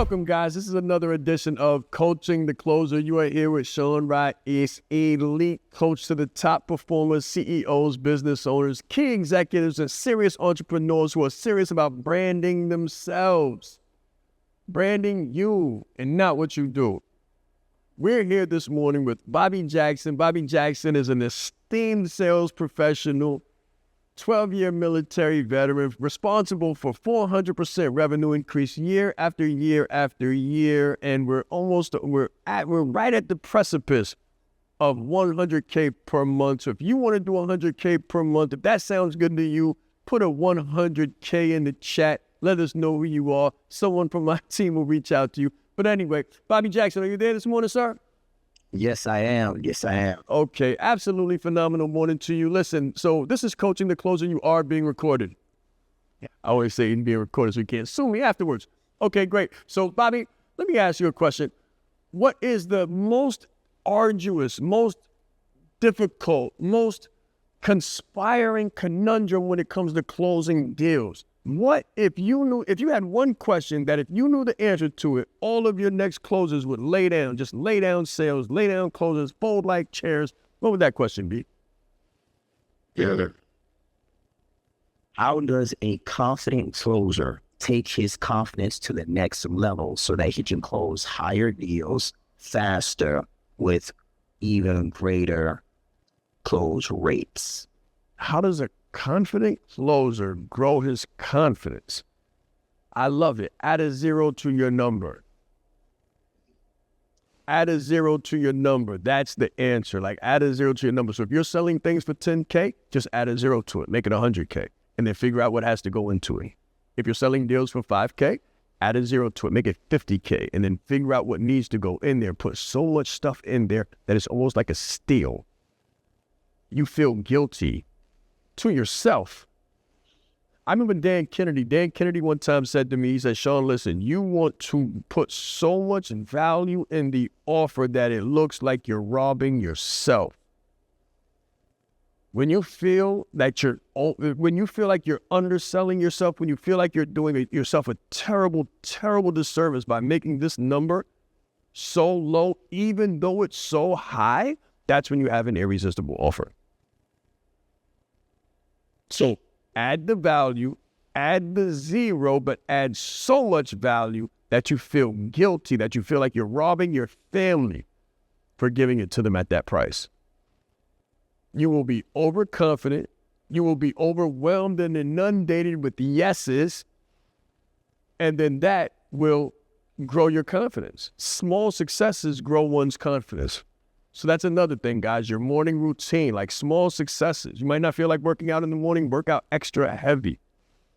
Welcome, guys. This is another edition of Coaching the Closer. You are here with Shaan Rais, elite coach to the top performers, CEOs, business owners, key executives, and serious entrepreneurs who are serious about branding themselves. Branding you and not what you do. We're here this morning with Bobby Jackson. Bobby Jackson is an esteemed sales professional, 12-year military veteran, responsible for 400% revenue increase year after year after year, and we're right at the precipice of 100K per month. So if you want to do 100K per month, if that sounds good to you, put a 100K in the chat. Let us know who you are. Someone from my team will reach out to you. But anyway, Bobby Jackson, are you there this morning, sir? Yes, I am. Yes, I am. Okay, absolutely phenomenal morning to you. Listen, so this is Coaching the Closer. You are being recorded. Yeah, I always say you're being recorded so you can't sue me afterwards. Okay, great. So, Bobby, let me ask you a question. What is the most arduous, most difficult, most conspiring conundrum when it comes to closing deals? What if you had one question that if you knew the answer to it, all of your next closers would lay down sales, lay down closers, fold like chairs? What would that question be? Yeah. How does a confident closer take his confidence to the next level so that he can close higher deals faster with even greater close rates? How does a confident closer grow his confidence? I love it. Add a zero to your number. Add a zero to your number. That's the answer. Like, add a zero to your number. So if you're selling things for 10K, just add a zero to it. Make it 100K. And then figure out what has to go into it. If you're selling deals for 5K, add a zero to it. Make it 50K. And then figure out what needs to go in there. Put so much stuff in there that it's almost like a steal. You feel guilty to yourself. I remember Dan Kennedy one time said to me, he said, Shaan, listen, you want to put so much value in the offer that it looks like you're robbing yourself. When you feel like you're underselling yourself, when you feel like you're doing yourself a terrible, terrible disservice by making this number so low, even though it's so high, that's when you have an irresistible offer. So add the value, add the zero, but add so much value that you feel guilty, that you feel like you're robbing your family for giving it to them at that price. You will be overconfident. You will be overwhelmed and inundated with yeses, and then that will grow your confidence. Small successes grow one's confidence. So that's another thing, guys, your morning routine, like small successes. You might not feel like working out in the morning, work out extra heavy,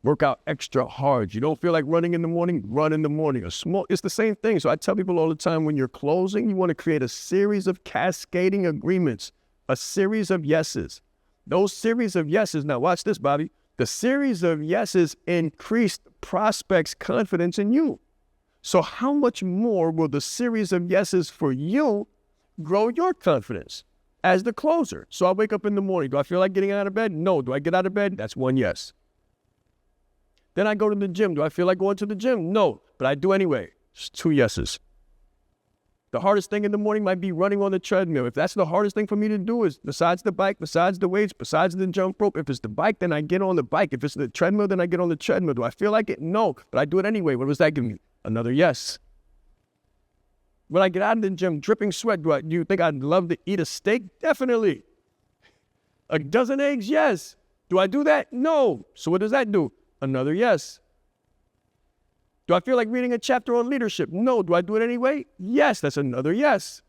work out extra hard. You don't feel like running in the morning, run in the morning. It's the same thing. So I tell people all the time, when you're closing, you want to create a series of cascading agreements, a series of yeses. Those series of yeses, now watch this, Bobby. The series of yeses increase the prospect's confidence in you. So how much more will the series of yeses for you grow your confidence as the closer? So I wake up in the morning. Do I feel like getting out of bed? No. Do I get out of bed? That's one yes. Then I go to the gym. Do I feel like going to the gym? No. But I do anyway. It's two yeses. The hardest thing in the morning might be running on the treadmill. If that's the hardest thing for me to do, is besides the bike, besides the weights, besides the jump rope, if it's the bike, then I get on the bike. If it's the treadmill, then I get on the treadmill. Do I feel like it? No. But I do it anyway. What does that give me? Another yes. When I get out of the gym dripping sweat, do you think I'd love to eat a steak? Definitely. A dozen eggs? Yes. Do I do that? No. So what does that do? Another yes. Do I feel like reading a chapter on leadership? No. Do I do it anyway? Yes. That's another yes.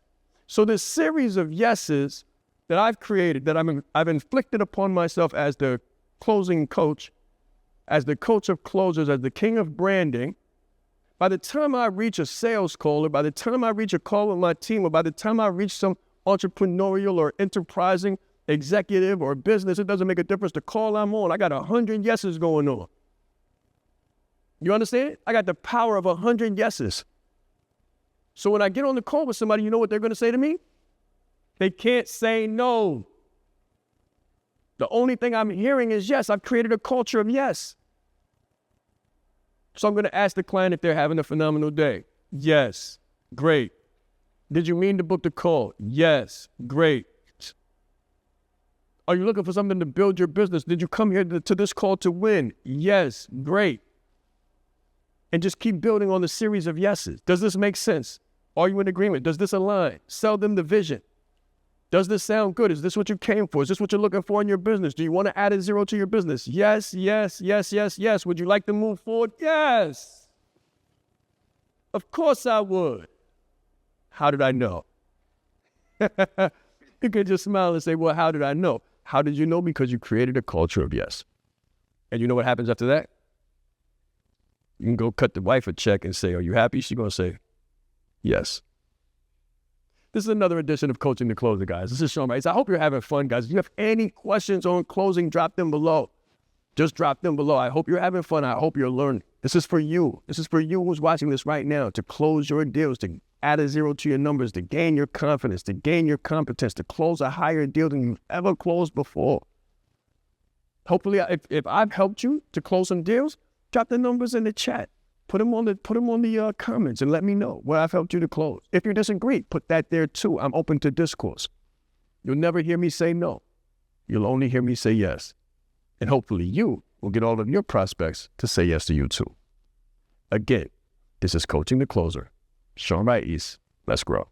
So this series of yeses that I've created, that I've inflicted upon myself as the closing coach, as the coach of closers, as the king of branding, by the time I reach a sales call, or by the time I reach a call with my team, or by the time I reach some entrepreneurial or enterprising executive or business, it doesn't make a difference the call I'm on. I got 100 yeses going on. You understand? I got the power of 100 yeses. So when I get on the call with somebody, you know what they're going to say to me? They can't say no. The only thing I'm hearing is yes. I've created a culture of yes. So I'm going to ask the client if they're having a phenomenal day. Yes. Great. Did you mean to book the call? Yes. Great. Are you looking for something to build your business? Did you come here to this call to win? Yes. Great. And just keep building on the series of yeses. Does this make sense? Are you in agreement? Does this align? Sell them the vision. Does this sound good? Is this what you came for? Is this what you're looking for in your business? Do you want to add a zero to your business? Yes, yes, yes, yes, yes. Would you like to move forward? Yes. Of course I would. How did I know? You could just smile and say, well, how did I know? How did you know? Because you created a culture of yes. And you know what happens after that? You can go cut the wife a check and say, are you happy? She's going to say, yes. This is another edition of Coaching the Closer, guys. This is Shaan Rais. I hope you're having fun, guys. If you have any questions on closing, drop them below. Just drop them below. I hope you're having fun. I hope you're learning. This is for you. This is for you who's watching this right now, to close your deals, to add a zero to your numbers, to gain your confidence, to gain your competence, to close a higher deal than you've ever closed before. Hopefully, if I've helped you to close some deals, drop the numbers in the chat. Put them on the comments and let me know where I've helped you to close. If you disagree, put that there too. I'm open to discourse. You'll never hear me say no. You'll only hear me say yes. And hopefully you will get all of your prospects to say yes to you too. Again, this is Coaching the Closer. Shaan Rais. Let's grow.